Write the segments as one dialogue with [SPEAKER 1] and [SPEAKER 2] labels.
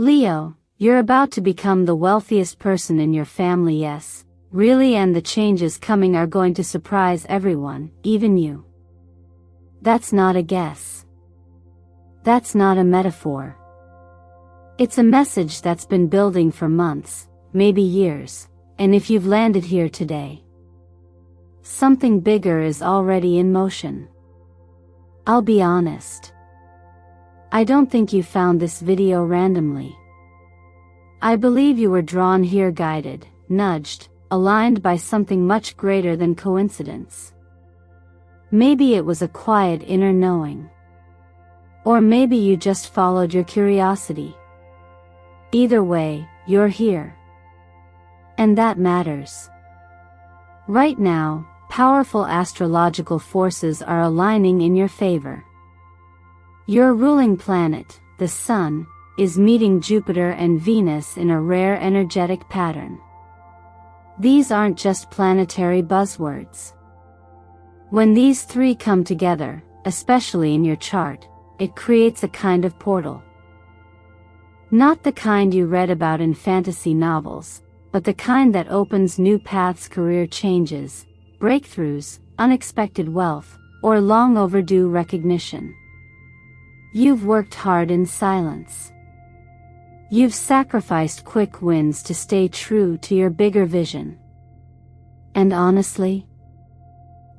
[SPEAKER 1] Leo, you're about to become the wealthiest person in your family, yes, really, and the changes coming are going to surprise everyone, even you. That's not a guess. That's not a metaphor. It's a message that's been building for months, maybe years, and if you've landed here today, something bigger is already in motion. I'll be honest. I don't think you found this video randomly. I believe you were drawn here, guided, nudged, aligned by something much greater than coincidence. Maybe it was a quiet inner knowing. Or maybe you just followed your curiosity. Either way, you're here. And that matters. Right now, powerful astrological forces are aligning in your favor. Your ruling planet, the Sun, is meeting Jupiter and Venus in a rare energetic pattern. These aren't just planetary buzzwords. When these three come together, especially in your chart, it creates a kind of portal. Not the kind you read about in fantasy novels, but the kind that opens new paths, career changes, breakthroughs, unexpected wealth, or long overdue recognition. You've worked hard in silence. You've sacrificed quick wins to stay true to your bigger vision. And honestly,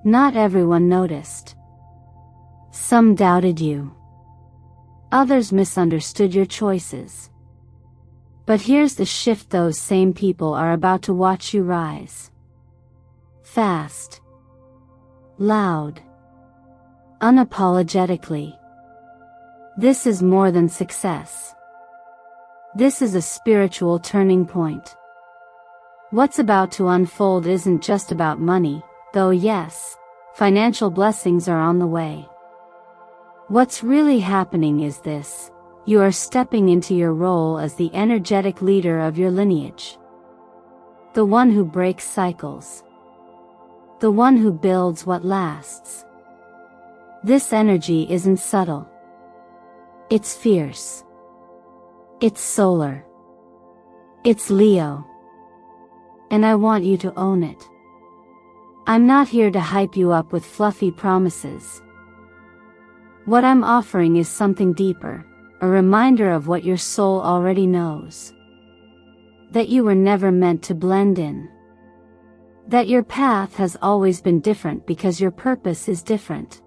[SPEAKER 1] not everyone noticed. Some doubted you. Others misunderstood your choices. But here's the shift: those same people are about to watch you rise. Fast. Loud. Unapologetically. This is more than success. This is a spiritual turning point. What's about to unfold isn't just about money, though yes, financial blessings are on the way. What's really happening is this: you are stepping into your role as the energetic leader of your lineage. The one who breaks cycles. The one who builds what lasts. This energy isn't subtle. It's fierce. It's solar. It's Leo. And I want you to own it. I'm not here to hype you up with fluffy promises. What I'm offering is something deeper, a reminder of what your soul already knows. That you were never meant to blend in. That your path has always been different because your purpose is different.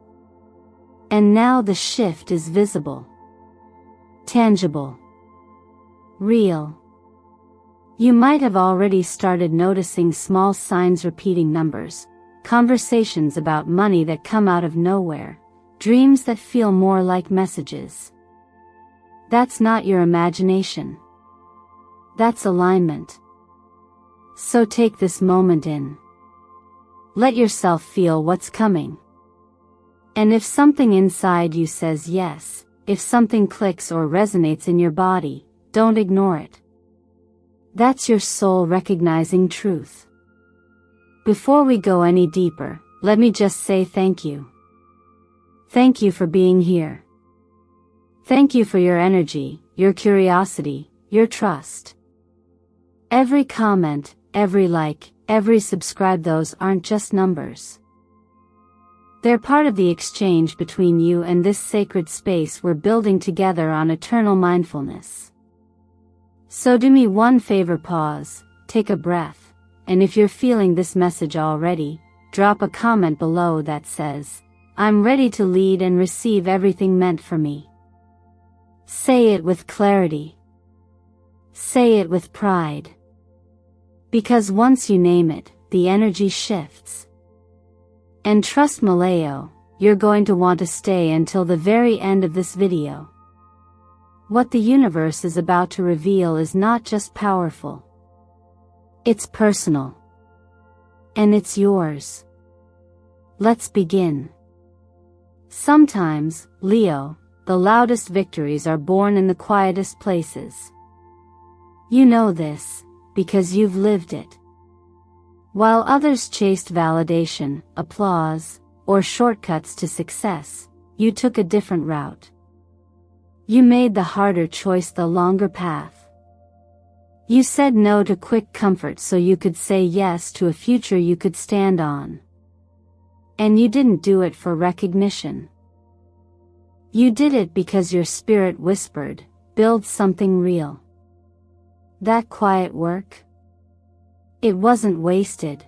[SPEAKER 1] And now the shift is visible. Tangible. Real. You might have already started noticing small signs: repeating numbers, conversations about money that come out of nowhere, dreams that feel more like messages. That's not your imagination. That's alignment. So take this moment in. Let yourself feel what's coming. And if something inside you says yes, if something clicks or resonates in your body, don't ignore it. That's your soul recognizing truth. Before we go any deeper, let me just say thank you. Thank you for being here. Thank you for your energy, your curiosity, your trust. Every comment, every like, every subscribe, those aren't just numbers. They're part of the exchange between you and this sacred space we're building together on eternal mindfulness. So do me one favor: pause, take a breath, and if you're feeling this message already, drop a comment below that says, "I'm ready to lead and receive everything meant for me." Say it with clarity. Say it with pride. Because once you name it, the energy shifts. And trust me, Leo, you're going to want to stay until the very end of this video. What the universe is about to reveal is not just powerful. It's personal. And it's yours. Let's begin. Sometimes, Leo, the loudest victories are born in the quietest places. You know this, because you've lived it. While others chased validation, applause, or shortcuts to success, you took a different route. You made the harder choice, the longer path. You said no to quick comfort so you could say yes to a future you could stand on. And you didn't do it for recognition. You did it because your spirit whispered, build something real. That quiet work? It wasn't wasted.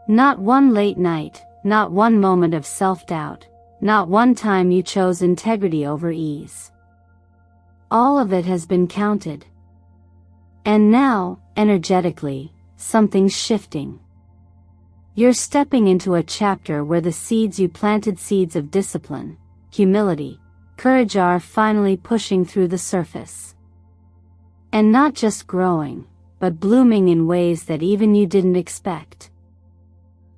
[SPEAKER 1] Not one late night, not one moment of self-doubt, not one time you chose integrity over ease. All of it has been counted. And now, energetically, something's shifting. You're stepping into a chapter where the seeds you planted, seeds of discipline, humility, courage, are finally pushing through the surface. And not just growing, but blooming in ways that even you didn't expect.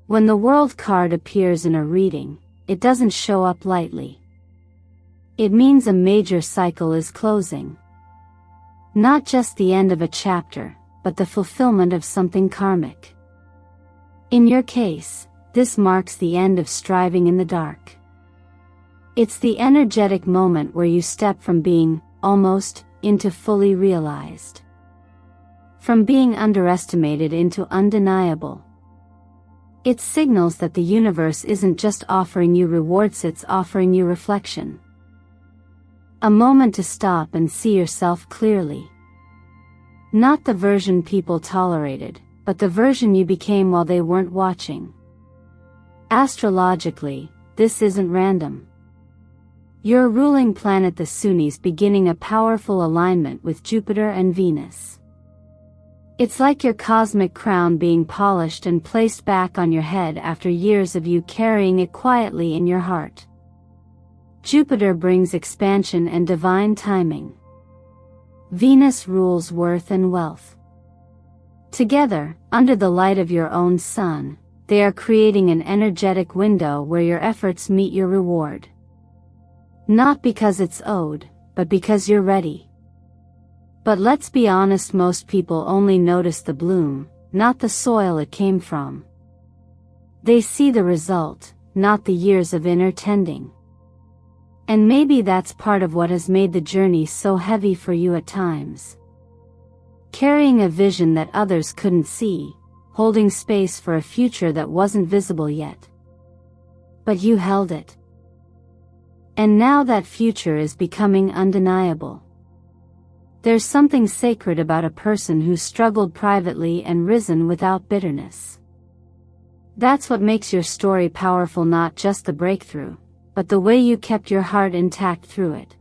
[SPEAKER 1] When the world card appears in a reading, it doesn't show up lightly. It means a major cycle is closing. Not just the end of a chapter, but the fulfillment of something karmic. In your case, this marks the end of striving in the dark. It's the energetic moment where you step from being almost into fully realized. From being underestimated into undeniable. It signals that the universe isn't just offering you rewards, it's offering you reflection. A moment to stop and see yourself clearly. Not the version people tolerated, but the version you became while they weren't watching. Astrologically, this isn't random. Your ruling planet, the Sunni's, beginning a powerful alignment with Jupiter and Venus. It's like your cosmic crown being polished and placed back on your head after years of you carrying it quietly in your heart. Jupiter brings expansion and divine timing. Venus rules worth and wealth. Together, under the light of your own sun, they are creating an energetic window where your efforts meet your reward. Not because it's owed, but because you're ready. But let's be honest, most people only notice the bloom, not the soil it came from. They see the result, not the years of inner tending. And maybe that's part of what has made the journey so heavy for you at times. Carrying a vision that others couldn't see, holding space for a future that wasn't visible yet. But you held it. And now that future is becoming undeniable. There's something sacred about a person who struggled privately and risen without bitterness. That's what makes your story powerful, not just the breakthrough, but the way you kept your heart intact through it.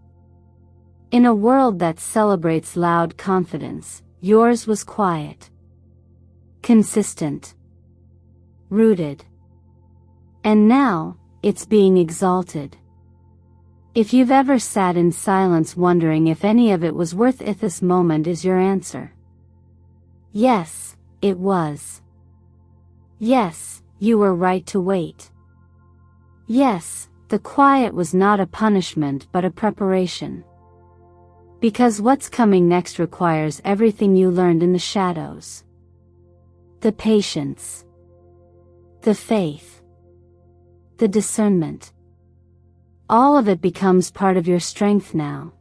[SPEAKER 1] In a world that celebrates loud confidence, yours was quiet. Consistent. Rooted. And now, it's being exalted. If you've ever sat in silence wondering if any of it was worth it, this moment is your answer. Yes, it was. Yes, you were right to wait. Yes, the quiet was not a punishment but a preparation. Because what's coming next requires everything you learned in the shadows. The patience. The faith. The discernment. All of it becomes part of your strength now.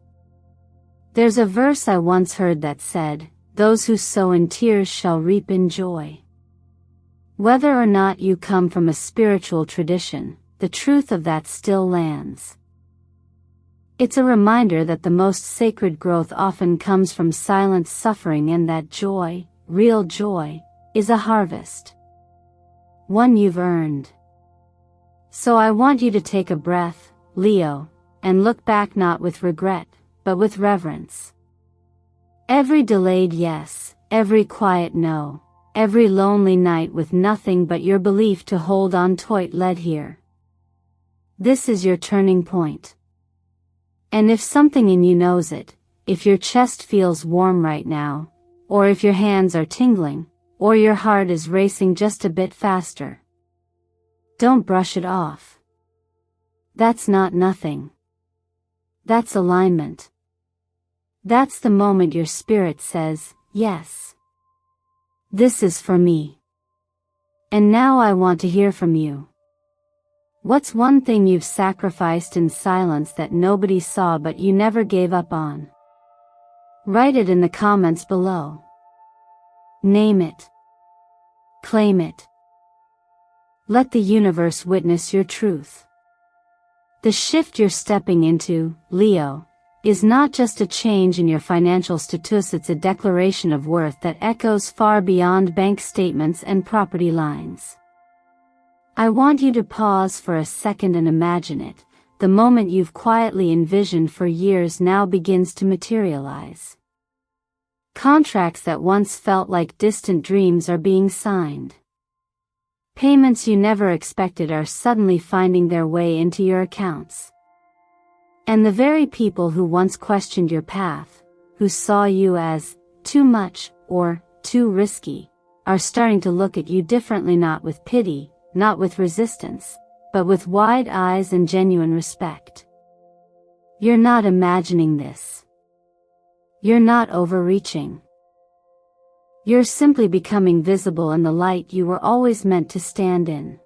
[SPEAKER 1] There's a verse I once heard that said, "Those who sow in tears shall reap in joy." Whether or not you come from a spiritual tradition, the truth of that still lands. It's a reminder that the most sacred growth often comes from silent suffering, and that joy, real joy, is a harvest. One you've earned. So I want you to take a breath, Leo, and look back not with regret, but with reverence. Every delayed yes, every quiet no, every lonely night with nothing but your belief to hold on tight led here. This is your turning point. And if something in you knows it, if your chest feels warm right now, or if your hands are tingling, or your heart is racing just a bit faster, don't brush it off. That's not nothing. That's alignment. That's the moment your spirit says, yes. This is for me. And now I want to hear from you. What's one thing you've sacrificed in silence that nobody saw but you never gave up on? Write it in the comments below. Name it. Claim it. Let the universe witness your truth. The shift you're stepping into, Leo, is not just a change in your financial status, it's a declaration of worth that echoes far beyond bank statements and property lines. I want you to pause for a second and imagine it. The moment you've quietly envisioned for years now begins to materialize. Contracts that once felt like distant dreams are being signed. Payments you never expected are suddenly finding their way into your accounts. And the very people who once questioned your path, who saw you as too much or too risky, are starting to look at you differently, not with pity, not with resistance, but with wide eyes and genuine respect. You're not imagining this. You're not overreaching. You're simply becoming visible in the light you were always meant to stand in.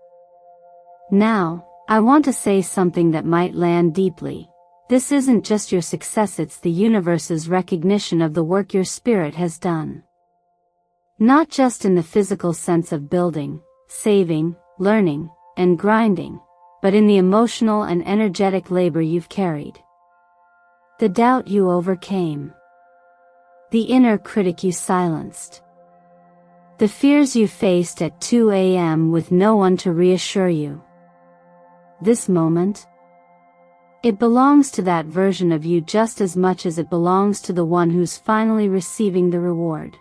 [SPEAKER 1] Now, I want to say something that might land deeply. This isn't just your success, it's the universe's recognition of the work your spirit has done. Not just in the physical sense of building, saving, learning, and grinding, but in the emotional and energetic labor you've carried. The doubt you overcame. The inner critic you silenced. The fears you faced at 2 a.m. with no one to reassure you. This moment, it belongs to that version of you just as much as it belongs to the one who's finally receiving the reward.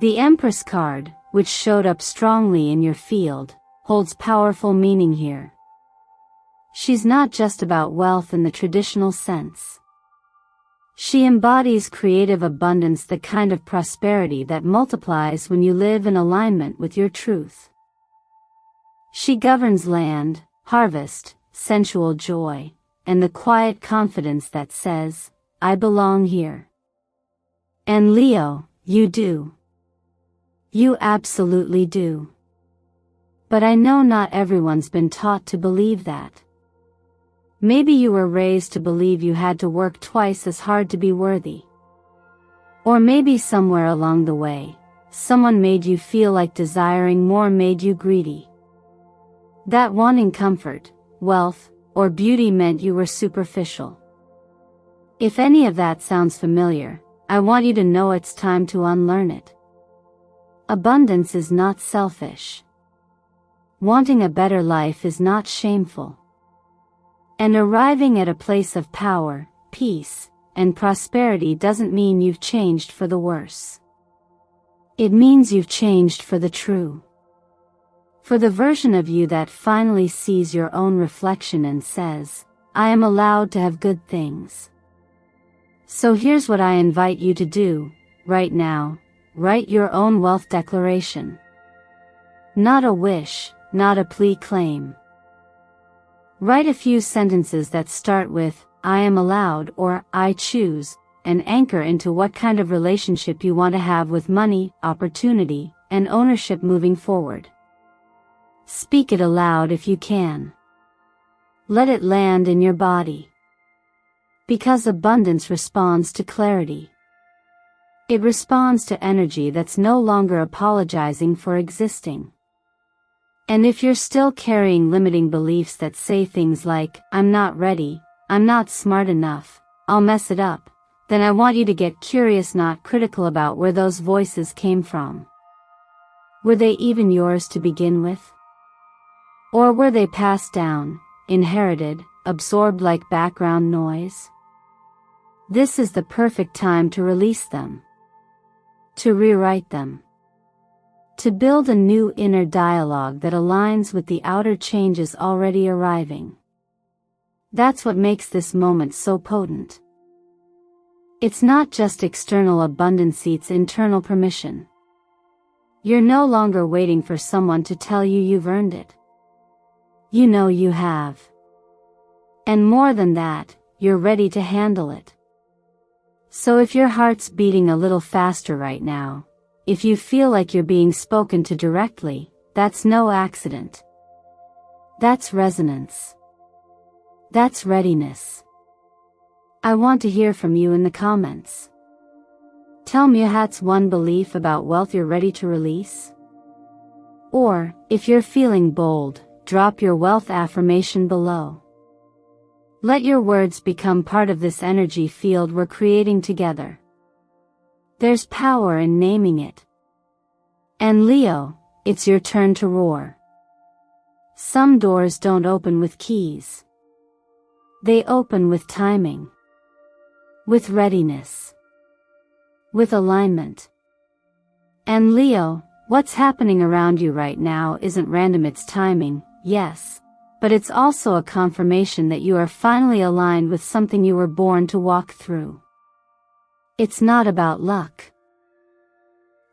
[SPEAKER 1] The Empress card, which showed up strongly in your field, holds powerful meaning here. She's not just about wealth in the traditional sense. She embodies creative abundance, the kind of prosperity that multiplies when you live in alignment with your truth. She governs land, harvest, sensual joy, and the quiet confidence that says, I belong here. And Leo, you do. You absolutely do. But I know not everyone's been taught to believe that. Maybe you were raised to believe you had to work twice as hard to be worthy. Or maybe somewhere along the way, someone made you feel like desiring more made you greedy. That wanting comfort, wealth, or beauty meant you were superficial. If any of that sounds familiar, I want you to know it's time to unlearn it. Abundance is not selfish. Wanting a better life is not shameful. And arriving at a place of power, peace, and prosperity doesn't mean you've changed for the worse. It means you've changed for the true. For the version of you that finally sees your own reflection and says, I am allowed to have good things. So here's what I invite you to do, right now, write your own wealth declaration. Not a wish, not a plea claim. Write a few sentences that start with, I am allowed or I choose, and anchor into what kind of relationship you want to have with money, opportunity, and ownership moving forward. Speak it aloud if you can. Let it land in your body. Because abundance responds to clarity. It responds to energy that's no longer apologizing for existing. And if you're still carrying limiting beliefs that say things like, I'm not ready, I'm not smart enough, I'll mess it up, then I want you to get curious, not critical, about where those voices came from. Were they even yours to begin with? Or were they passed down, inherited, absorbed like background noise? This is the perfect time to release them. To rewrite them. To build a new inner dialogue that aligns with the outer changes already arriving. That's what makes this moment so potent. It's not just external abundance, it's internal permission. You're no longer waiting for someone to tell you you've earned it. You know you have. And more than that, you're ready to handle it. So if your heart's beating a little faster right now, if you feel like you're being spoken to directly, that's no accident. That's resonance. That's readiness. I want to hear from you in the comments. Tell me what's one belief about wealth you're ready to release? Or, if you're feeling bold, drop your wealth affirmation below. Let your words become part of this energy field we're creating together. There's power in naming it. And Leo, it's your turn to roar. Some doors don't open with keys. They open with timing. With readiness. With alignment. And Leo, what's happening around you right now isn't random, it's timing, yes, but it's also a confirmation that you are finally aligned with something you were born to walk through. It's not about luck.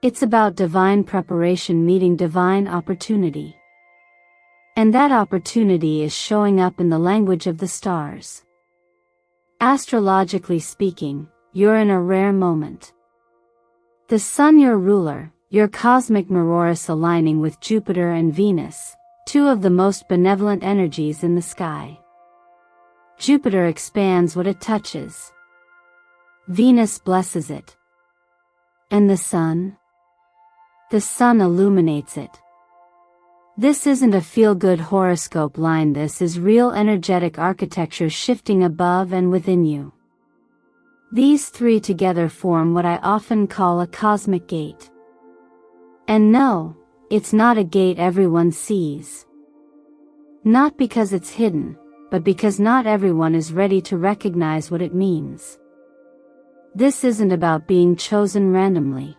[SPEAKER 1] It's about divine preparation meeting divine opportunity. And that opportunity is showing up in the language of the stars. Astrologically speaking, you're in a rare moment. The Sun, your ruler, your cosmic mirror, is aligning with Jupiter and Venus, two of the most benevolent energies in the sky. Jupiter expands what it touches. Venus blesses it. And the Sun? The Sun illuminates it. This isn't a feel-good horoscope line, this is real energetic architecture shifting above and within you. These three together form what I often call a cosmic gate. And no, it's not a gate everyone sees. Not because it's hidden, but because not everyone is ready to recognize what it means. This isn't about being chosen randomly.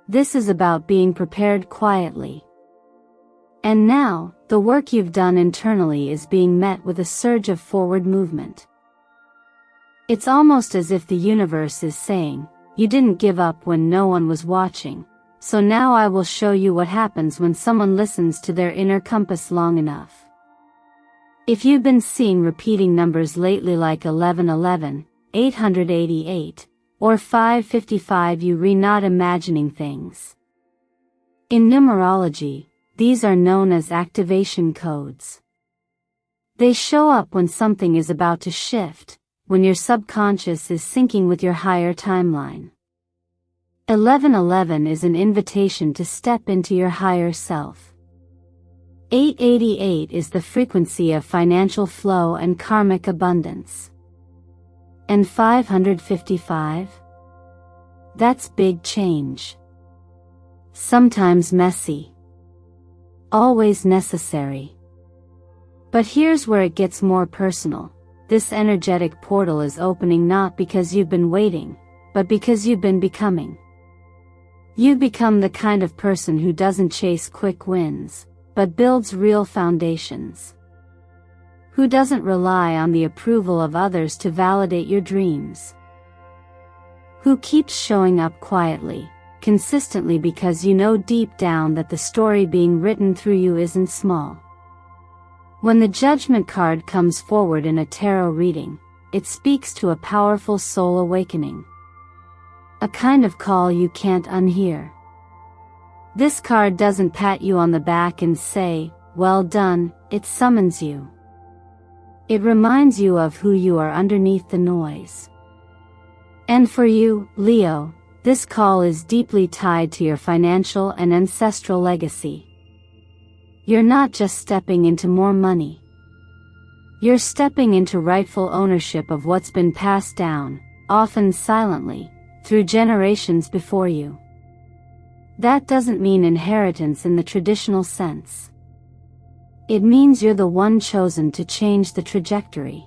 [SPEAKER 1] This is about being prepared quietly. And now, the work you've done internally is being met with a surge of forward movement. It's almost as if the universe is saying, you didn't give up when no one was watching, so now I will show you what happens when someone listens to their inner compass long enough. If you've been seeing repeating numbers lately like 1111, 888, or 555, you're not imagining things. In numerology, these are known as activation codes. They show up when something is about to shift, when your subconscious is syncing with your higher timeline. 1111 is an invitation to step into your higher self. 888 is the frequency of financial flow and karmic abundance. And 555? That's big change. Sometimes messy. Always necessary. But here's where it gets more personal. This energetic portal is opening not because you've been waiting, but because you've been becoming. You've become the kind of person who doesn't chase quick wins, but builds real foundations. Who doesn't rely on the approval of others to validate your dreams. Who keeps showing up quietly, consistently, because you know deep down that the story being written through you isn't small. When the Judgment card comes forward in a tarot reading, it speaks to a powerful soul awakening. A kind of call you can't unhear. This card doesn't pat you on the back and say, "Well done," it summons you. It reminds you of who you are underneath the noise. And for you, Leo, this call is deeply tied to your financial and ancestral legacy. You're not just stepping into more money. You're stepping into rightful ownership of what's been passed down, often silently, through generations before you. That doesn't mean inheritance in the traditional sense. It means you're the one chosen to change the trajectory.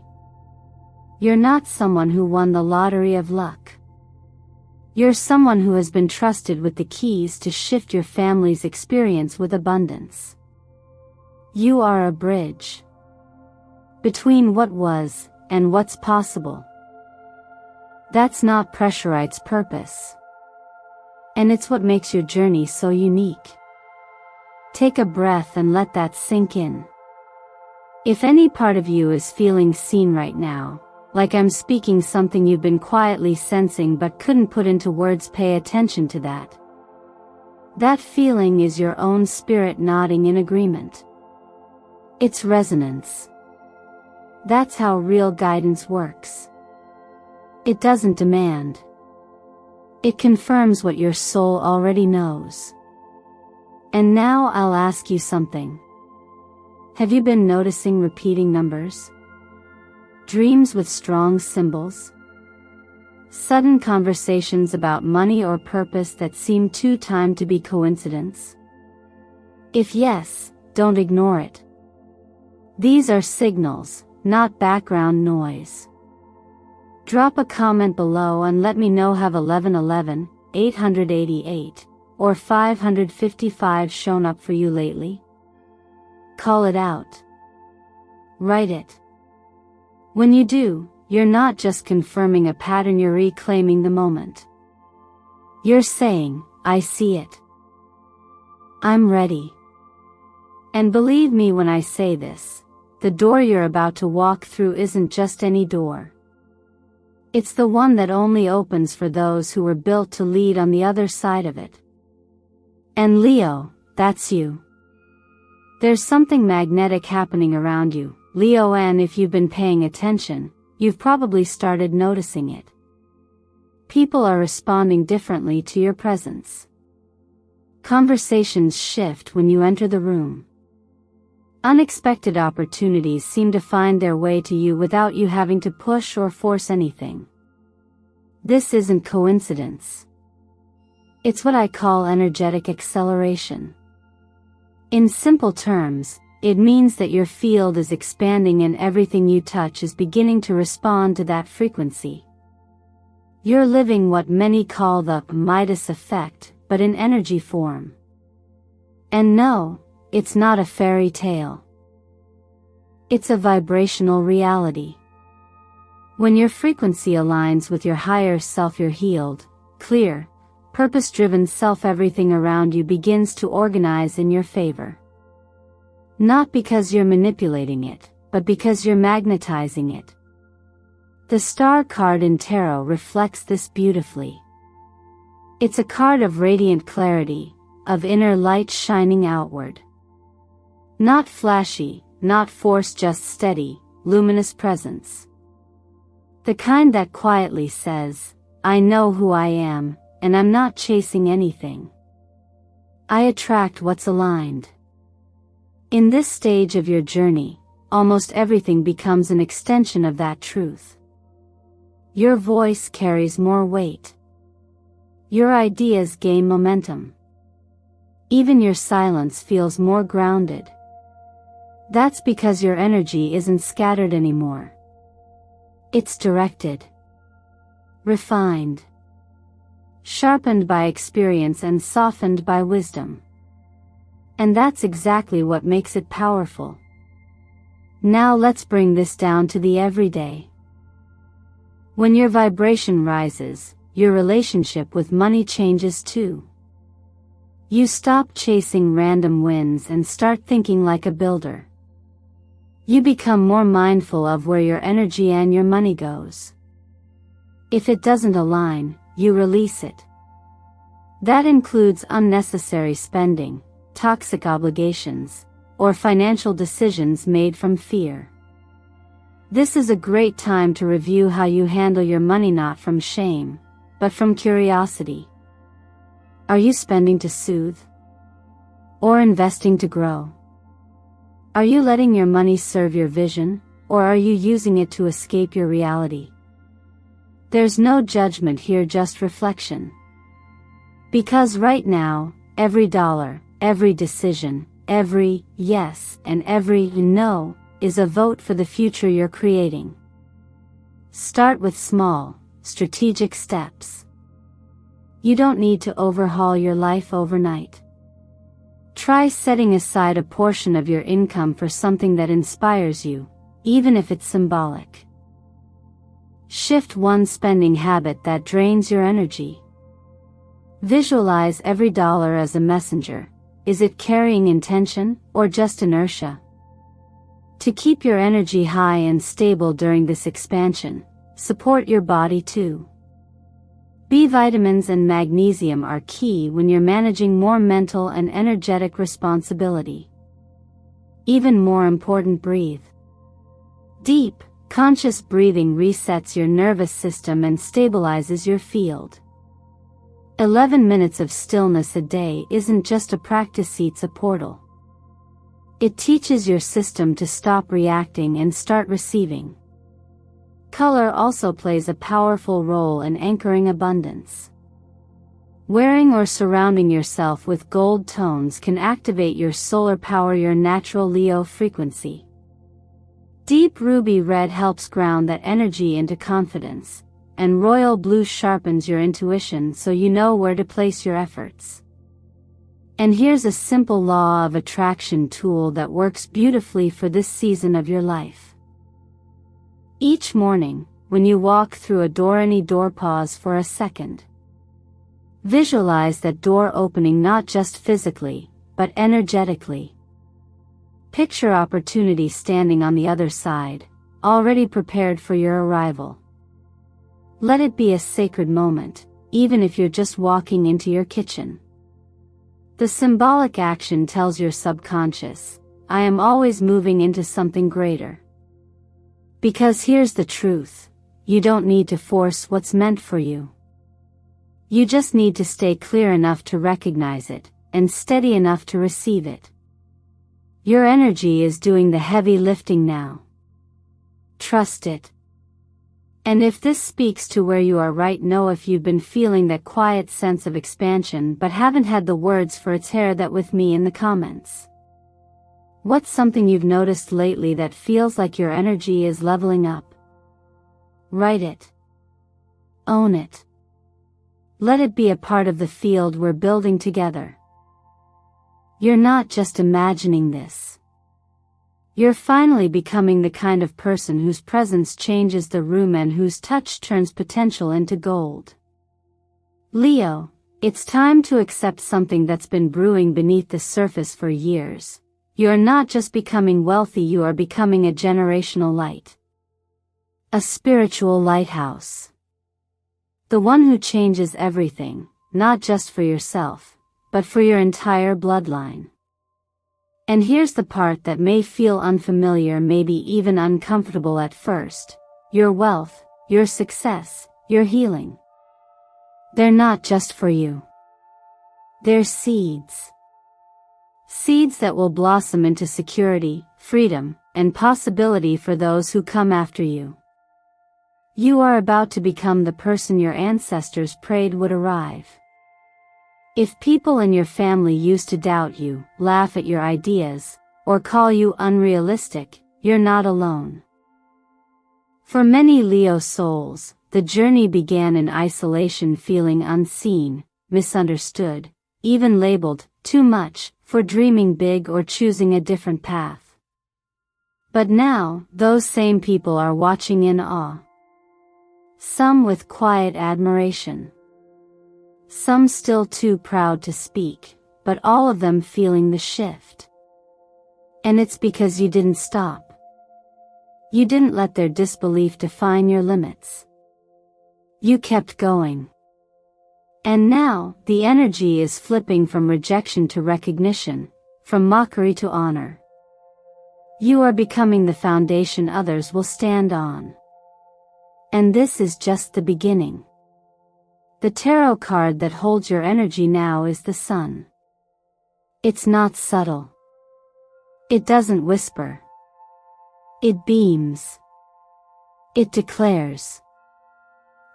[SPEAKER 1] You're not someone who won the lottery of luck. You're someone who has been trusted with the keys to shift your family's experience with abundance. You are a bridge between what was and what's possible. That's not pressurized purpose. And it's what makes your journey so unique. Take a breath and let that sink in. If any part of you is feeling seen right now, like I'm speaking something you've been quietly sensing but couldn't put into words, pay attention to that. That feeling is your own spirit nodding in agreement. It's resonance. That's how real guidance works. It doesn't demand. It confirms what your soul already knows. And now I'll ask you something. Have you been noticing repeating numbers? Dreams with strong symbols? Sudden conversations about money or purpose that seem too timed to be coincidence? If yes, don't ignore it. These are signals, not background noise. Drop a comment below and let me know, have 1111, 888, or 555 shown up for you lately? Call it out. Write it. When you do, you're not just confirming a pattern, you're reclaiming the moment. You're saying, I see it. I'm ready. And believe me when I say this, the door you're about to walk through isn't just any door. It's the one that only opens for those who were built to lead on the other side of it. And Leo, that's you. There's something magnetic happening around you, Leo, and if you've been paying attention, you've probably started noticing it. People are responding differently to your presence. Conversations shift when you enter the room. Unexpected opportunities seem to find their way to you without you having to push or force anything. This isn't coincidence. It's what I call energetic acceleration. In simple terms, it means that your field is expanding and everything you touch is beginning to respond to that frequency. You're living what many call the Midas effect, but in energy form. And no, it's not a fairy tale. It's a vibrational reality. When your frequency aligns with your higher self, you're healed, clear, purpose-driven self. Everything around you begins to organize in your favor. Not because you're manipulating it, but because you're magnetizing it. The star card in tarot reflects this beautifully. It's a card of radiant clarity, of inner light shining outward. Not flashy, not forced, just steady, luminous presence. The kind that quietly says, I know who I am, and I'm not chasing anything. I attract what's aligned. In this stage of your journey, almost everything becomes an extension of that truth. Your voice carries more weight. Your ideas gain momentum. Even your silence feels more grounded. That's because your energy isn't scattered anymore. It's directed, refined, sharpened by experience and softened by wisdom. And that's exactly what makes it powerful. Now let's bring this down to the everyday. When your vibration rises, your relationship with money changes too. You stop chasing random wins and start thinking like a builder. You become more mindful of where your energy and your money goes. If it doesn't align, you release it. That includes unnecessary spending, toxic obligations, or financial decisions made from fear. This is a great time to review how you handle your money, not from shame, but from curiosity. Are you spending to soothe? Or investing to grow? Are you letting your money serve your vision, or are you using it to escape your reality? There's no judgment here, just reflection. Because right now, every dollar, every decision, every yes and every no is a vote for the future you're creating. Start with small, strategic steps. You don't need to overhaul your life overnight. Try setting aside a portion of your income for something that inspires you, even if it's symbolic. Shift one spending habit that drains your energy. Visualize every dollar as a messenger. Is it carrying intention, or just inertia? To keep your energy high and stable during this expansion, support your body too. B vitamins and magnesium are key when you're managing more mental and energetic responsibility. Even more important, breathe. Deep, conscious breathing resets your nervous system and stabilizes your field. 11 minutes of stillness a day isn't just a practice, it's a portal. It teaches your system to stop reacting and start receiving. Color also plays a powerful role in anchoring abundance. Wearing or surrounding yourself with gold tones can activate your solar power, your natural Leo frequency. Deep ruby red helps ground that energy into confidence, and royal blue sharpens your intuition so you know where to place your efforts. And here's a simple law of attraction tool that works beautifully for this season of your life. Each morning, when you walk through a door, any door, pause for a second. Visualize that door opening, not just physically, but energetically. Picture opportunity standing on the other side, already prepared for your arrival. Let it be a sacred moment, even if you're just walking into your kitchen. The symbolic action tells your subconscious, I am always moving into something greater. Because here's the truth, you don't need to force what's meant for you. You just need to stay clear enough to recognize it, and steady enough to receive it. Your energy is doing the heavy lifting now. Trust it. And if this speaks to where you are right now, if you've been feeling that quiet sense of expansion but haven't had the words for it, share that with me in the comments. What's something you've noticed lately that feels like your energy is leveling up? Write it. Own it. Let it be a part of the field we're building together. You're not just imagining this. You're finally becoming the kind of person whose presence changes the room and whose touch turns potential into gold. Leo, it's time to accept something that's been brewing beneath the surface for years. You're not just becoming wealthy, you are becoming a generational light. A spiritual lighthouse. The one who changes everything, not just for yourself, but for your entire bloodline. And here's the part that may feel unfamiliar, maybe even uncomfortable at first. Your wealth, your success, your healing. They're not just for you. They're seeds. Seeds that will blossom into security, freedom, and possibility for those who come after you. You are about to become the person your ancestors prayed would arrive. If people in your family used to doubt you, laugh at your ideas, or call you unrealistic, you're not alone. For many Leo souls, the journey began in isolation, feeling unseen, misunderstood, even labeled too much for dreaming big or choosing a different path. But now, those same people are watching in awe. Some with quiet admiration. Some still too proud to speak, but all of them feeling the shift. And it's because you didn't stop. You didn't let their disbelief define your limits. You kept going. And now, the energy is flipping from rejection to recognition, from mockery to honor. You are becoming the foundation others will stand on. And this is just the beginning. The tarot card that holds your energy now is the Sun. It's not subtle. It doesn't whisper. It beams. It declares.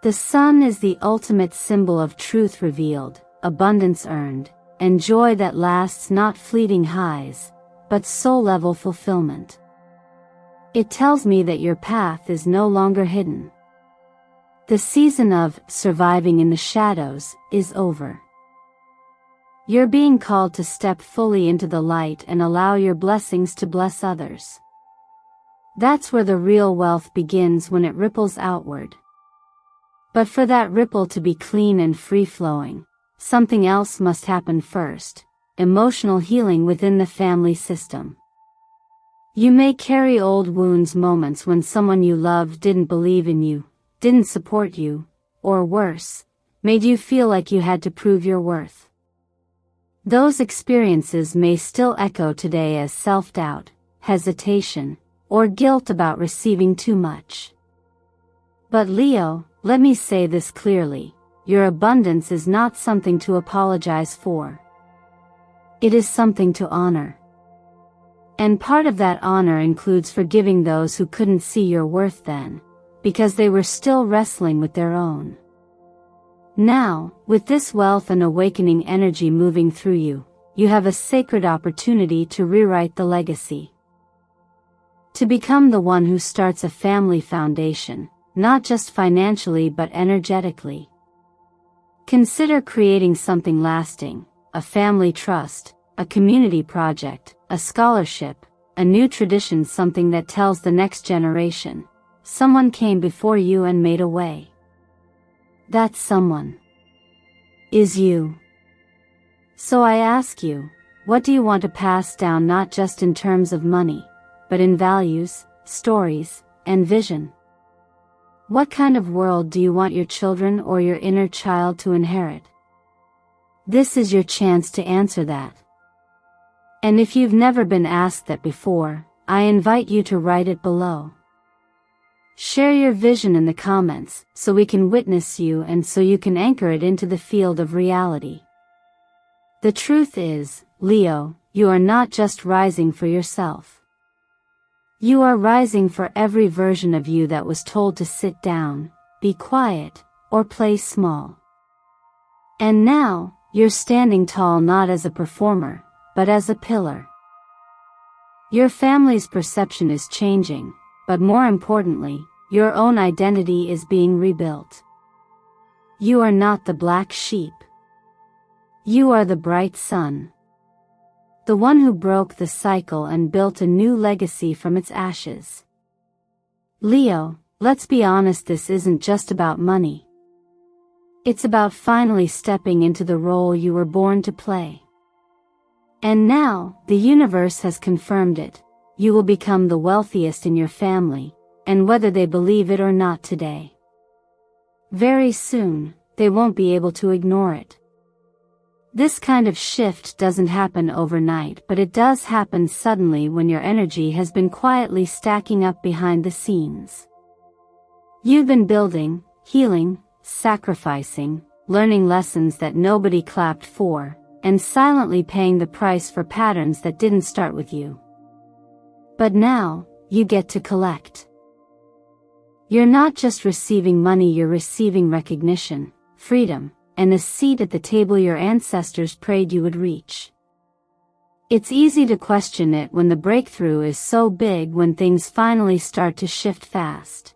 [SPEAKER 1] The Sun is the ultimate symbol of truth revealed, abundance earned, and joy that lasts, not fleeting highs, but soul-level fulfillment. It tells me that your path is no longer hidden. The season of surviving in the shadows is over. You're being called to step fully into the light and allow your blessings to bless others. That's where the real wealth begins, when it ripples outward. But for that ripple to be clean and free-flowing, something else must happen first: emotional healing within the family system. You may carry old wounds, moments when someone you loved didn't believe in you, didn't support you, or worse, made you feel like you had to prove your worth. Those experiences may still echo today as self-doubt, hesitation, or guilt about receiving too much. But Leo, let me say this clearly, your abundance is not something to apologize for. It is something to honor. And part of that honor includes forgiving those who couldn't see your worth then, because they were still wrestling with their own. Now, with this wealth and awakening energy moving through you, you have a sacred opportunity to rewrite the legacy. To become the one who starts a family foundation, not just financially but energetically. Consider creating something lasting, a family trust, a community project, a scholarship, a new tradition, something that tells the next generation, someone came before you and made a way. That someone is you. So I ask you, what do you want to pass down, not just in terms of money, but in values, stories, and vision? What kind of world do you want your children or your inner child to inherit? This is your chance to answer that. And if you've never been asked that before, I invite you to write it below. Share your vision in the comments, so we can witness you and so you can anchor it into the field of reality. The truth is, Leo, you are not just rising for yourself. You are rising for every version of you that was told to sit down, be quiet, or play small. And now, you're standing tall not as a performer, but as a pillar. Your family's perception is changing, but more importantly, your own identity is being rebuilt. You are not the black sheep. You are the bright sun. The one who broke the cycle and built a new legacy from its ashes. Leo, let's be honest, this isn't just about money. It's about finally stepping into the role you were born to play. And now, the universe has confirmed it. You will become the wealthiest in your family, and whether they believe it or not today, very soon, they won't be able to ignore it. This kind of shift doesn't happen overnight, but it does happen suddenly when your energy has been quietly stacking up behind the scenes. You've been building, healing, sacrificing, learning lessons that nobody clapped for, and silently paying the price for patterns that didn't start with you. But now, you get to collect. You're not just receiving money, you're receiving recognition, freedom, and a seat at the table your ancestors prayed you would reach. It's easy to question it when the breakthrough is so big, when things finally start to shift fast.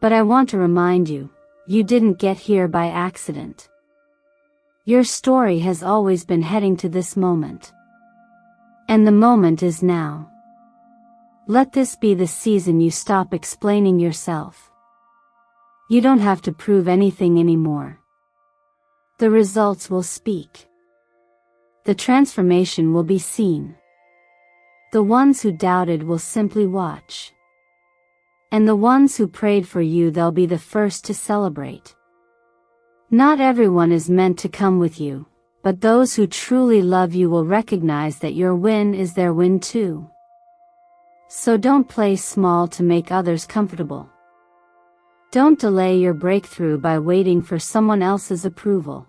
[SPEAKER 1] But I want to remind you, you didn't get here by accident. Your story has always been heading to this moment. And the moment is now. Let this be the season you stop explaining yourself. You don't have to prove anything anymore. The results will speak. The transformation will be seen. The ones who doubted will simply watch. And the ones who prayed for you, they'll be the first to celebrate. Not everyone is meant to come with you, but those who truly love you will recognize that your win is their win too. So don't play small to make others comfortable. Don't delay your breakthrough by waiting for someone else's approval.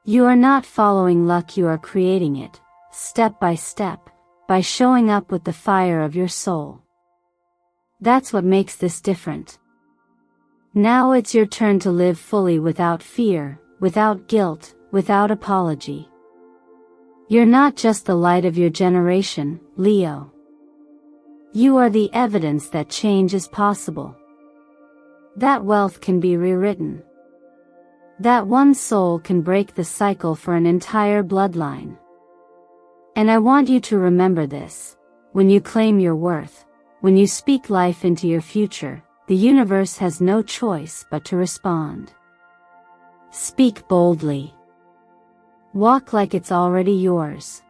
[SPEAKER 1] You are not following luck, you are creating it, step by step, by showing up with the fire of your soul. That's what makes this different. Now it's your turn to live fully, without fear, without guilt, without apology. You're not just the light of your generation, Leo. You are the evidence that change is possible. That wealth can be rewritten. That one soul can break the cycle for an entire bloodline. And I want you to remember this. When you claim your worth, when you speak life into your future, the universe has no choice but to respond. Speak boldly. Walk like it's already yours.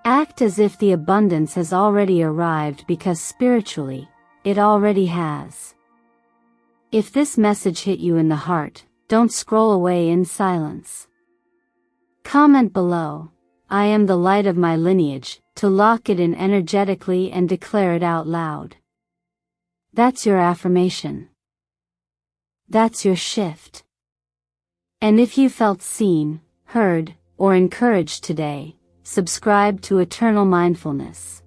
[SPEAKER 1] Act as if the abundance has already arrived, because spiritually, it already has. If this message hit you in the heart, don't scroll away in silence. Comment below, "I am the light of my lineage," to lock it in energetically and declare it out loud. That's your affirmation. That's your shift. And if you felt seen, heard, or encouraged today, subscribe to Eternal Mindfulness.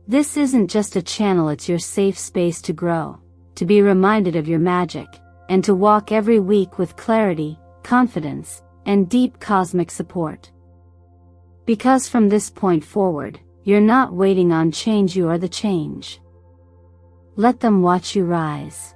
[SPEAKER 1] This isn't just a channel, it's your safe space to grow, to be reminded of your magic, and to walk every week with clarity, confidence, and deep cosmic support. Because from this point forward, you're not waiting on change, you are the change. Let them watch you rise.